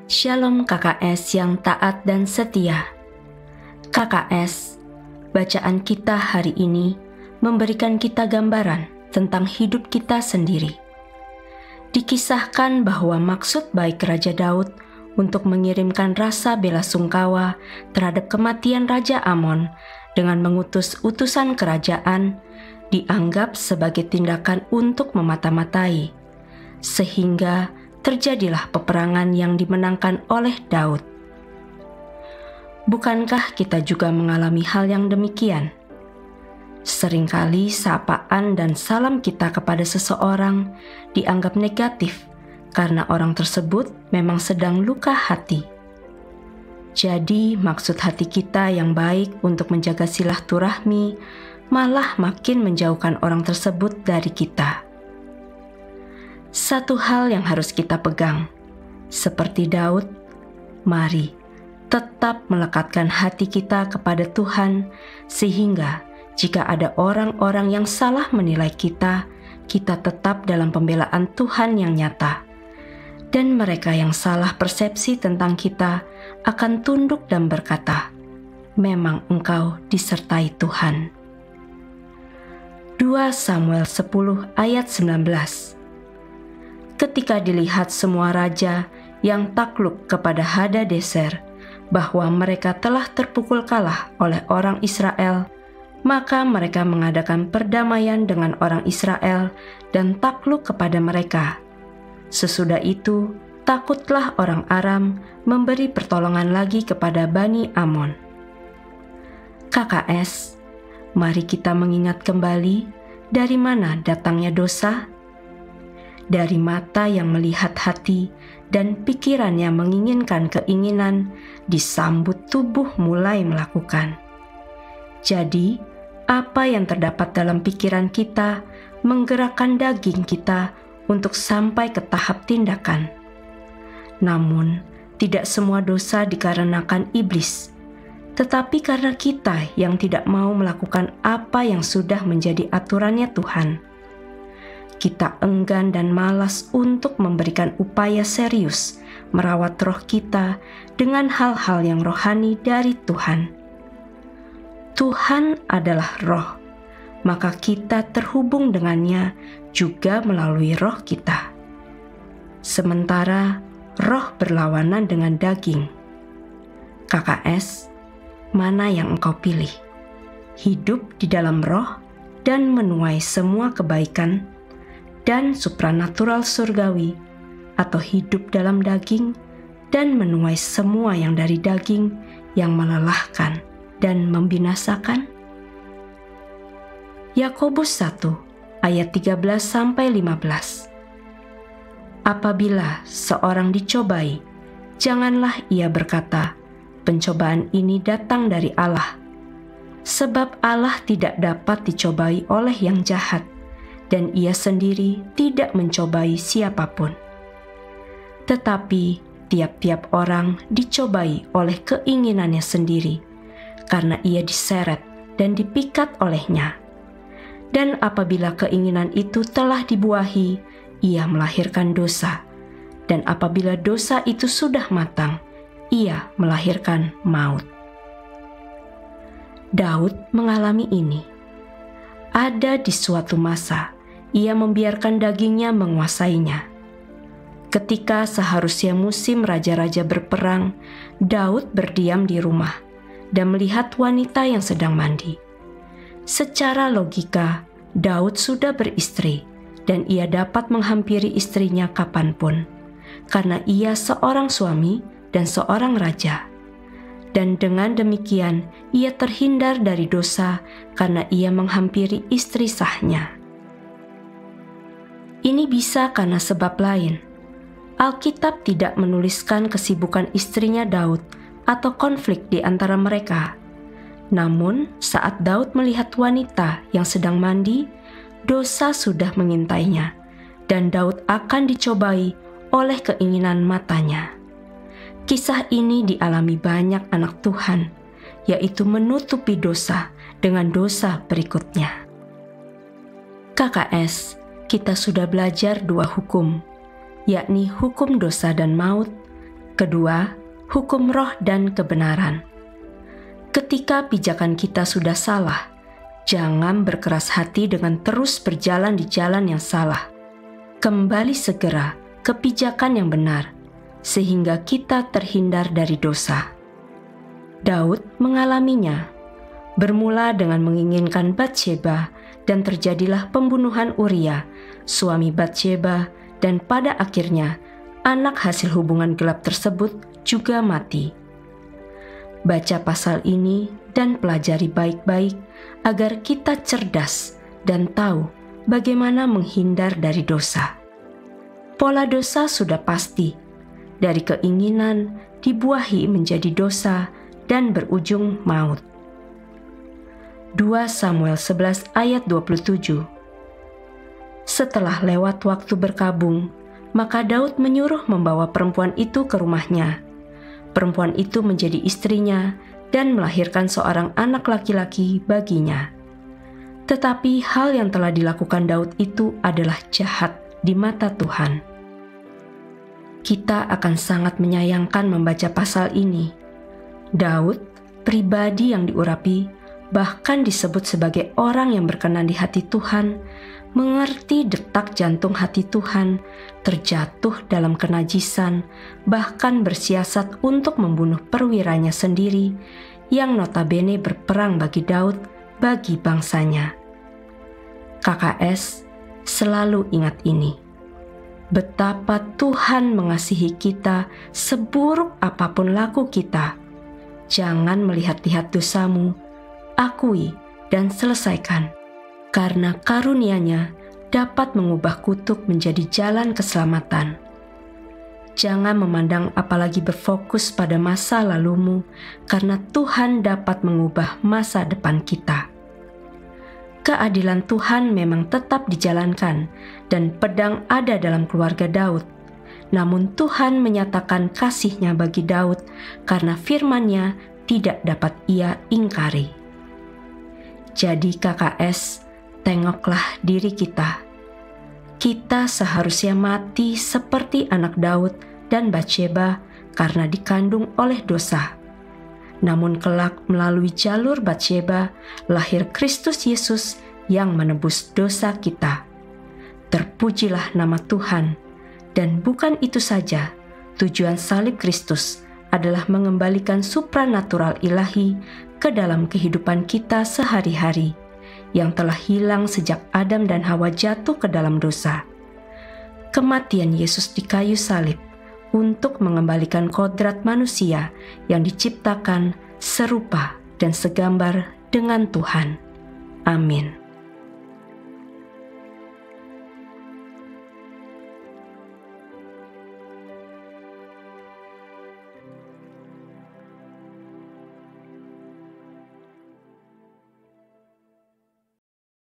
Shalom KKS yang taat dan setia. KKS, bacaan kita hari ini memberikan kita gambaran tentang hidup kita sendiri. Dikisahkan bahwa maksud baik Raja Daud untuk mengirimkan rasa bela sungkawa terhadap kematian Raja Amon dengan mengutus utusan kerajaan dianggap sebagai tindakan untuk memata-matai, sehingga terjadilah peperangan yang dimenangkan oleh Daud. Bukankah kita juga mengalami hal yang demikian? Seringkali sapaan dan salam kita kepada seseorang dianggap negatif karena orang tersebut memang sedang luka hati. Jadi maksud hati kita yang baik untuk menjaga silaturahmi malah makin menjauhkan orang tersebut dari kita. Satu hal yang harus kita pegang, seperti Daud, mari tetap melekatkan hati kita kepada Tuhan, sehingga jika ada orang-orang yang salah menilai kita, kita tetap dalam pembelaan Tuhan yang nyata. Dan mereka yang salah persepsi tentang kita akan tunduk dan berkata, memang engkau disertai Tuhan. 2 Samuel 10 ayat 19. Ketika dilihat semua raja yang takluk kepada Hadadezer bahwa mereka telah terpukul kalah oleh orang Israel, maka mereka mengadakan perdamaian dengan orang Israel dan takluk kepada mereka. Sesudah itu, takutlah orang Aram memberi pertolongan lagi kepada Bani Amon. KKS, mari kita mengingat kembali dari mana datangnya dosa. Dari mata yang melihat hati dan pikiran yang menginginkan keinginan, disambut tubuh mulai melakukan. Jadi, apa yang terdapat dalam pikiran kita menggerakkan daging kita untuk sampai ke tahap tindakan. Namun, tidak semua dosa dikarenakan iblis, tetapi karena kita yang tidak mau melakukan apa yang sudah menjadi aturannya Tuhan. Kita enggan dan malas untuk memberikan upaya serius merawat roh kita dengan hal-hal yang rohani dari Tuhan. Tuhan adalah roh, maka kita terhubung dengannya juga melalui roh kita. Sementara roh berlawanan dengan daging. KKS, mana yang engkau pilih? Hidup di dalam roh dan menuai semua kebaikan dan supranatural surgawi, atau hidup dalam daging dan menuai semua yang dari daging yang melelahkan dan membinasakan? Yakobus 1 ayat 13-15. Apabila seorang dicobai, janganlah ia berkata, pencobaan ini datang dari Allah, sebab Allah tidak dapat dicobai oleh yang jahat, dan ia sendiri tidak mencobai siapapun. Tetapi tiap-tiap orang dicobai oleh keinginannya sendiri, karena ia diseret dan dipikat olehnya. Dan apabila keinginan itu telah dibuahi, ia melahirkan dosa. Dan apabila dosa itu sudah matang, ia melahirkan maut. Daud mengalami ini. Ada di suatu masa, ia membiarkan dagingnya menguasainya. Ketika seharusnya musim raja-raja berperang, Daud berdiam di rumah dan melihat wanita yang sedang mandi. Secara logika, Daud sudah beristri dan ia dapat menghampiri istrinya kapanpun, karena ia seorang suami dan seorang raja. Dan dengan demikian, ia terhindar dari dosa karena ia menghampiri istri sahnya. Ini bisa karena sebab lain. Alkitab tidak menuliskan kesibukan istrinya Daud atau konflik di antara mereka. Namun, saat Daud melihat wanita yang sedang mandi, dosa sudah mengintainya, dan Daud akan dicobai oleh keinginan matanya. Kisah ini dialami banyak anak Tuhan, yaitu menutupi dosa dengan dosa berikutnya. KKS, kita sudah belajar 2 hukum, yakni hukum dosa dan maut, Kedua, hukum roh dan kebenaran. Ketika pijakan kita sudah salah, jangan berkeras hati dengan terus berjalan di jalan yang salah. Kembali segera ke pijakan yang benar, sehingga kita terhindar dari dosa. Daud mengalaminya, bermula dengan menginginkan Batsheba, dan terjadilah pembunuhan Uria, suami Batsheba, dan pada akhirnya anak hasil hubungan gelap tersebut juga mati. Baca pasal ini dan pelajari baik-baik agar kita cerdas dan tahu bagaimana menghindar dari dosa. Pola dosa sudah pasti, dari keinginan dibuahi menjadi dosa dan berujung maut. 2 Samuel 11 ayat 27. Setelah lewat waktu berkabung, maka Daud menyuruh membawa perempuan itu ke rumahnya. Perempuan itu menjadi istrinya dan melahirkan seorang anak laki-laki baginya. Tetapi hal yang telah dilakukan Daud itu adalah jahat di mata Tuhan. Kita akan sangat menyayangkan membaca pasal ini. Daud, pribadi yang diurapi, bahkan disebut sebagai orang yang berkenan di hati Tuhan, mengerti detak jantung hati Tuhan, terjatuh dalam kenajisan, bahkan bersiasat untuk membunuh perwiranya sendiri, yang notabene berperang bagi Daud, bagi bangsanya. KKS, selalu ingat ini. Betapa Tuhan mengasihi kita seburuk apapun laku kita. Jangan melihat-lihat dosamu, akui dan selesaikan, karena karunia-Nya dapat mengubah kutuk menjadi jalan keselamatan. Jangan memandang apalagi berfokus pada masa lalumu, karena Tuhan dapat mengubah masa depan kita. Keadilan Tuhan memang tetap dijalankan, dan pedang ada dalam keluarga Daud. Namun Tuhan menyatakan kasih-Nya bagi Daud, karena firman-Nya tidak dapat Ia ingkari. Jadi KKS, tengoklah diri kita. Kita seharusnya mati seperti anak Daud dan Batsheba karena dikandung oleh dosa. Namun kelak melalui jalur Batsheba lahir Kristus Yesus yang menebus dosa kita. Terpujilah nama Tuhan. Dan bukan itu saja, tujuan salib Kristus adalah mengembalikan supranatural ilahi ke dalam kehidupan kita sehari-hari, yang telah hilang sejak Adam dan Hawa jatuh ke dalam dosa. Kematian Yesus di kayu salib untuk mengembalikan kodrat manusia yang diciptakan serupa dan segambar dengan Tuhan. Amin.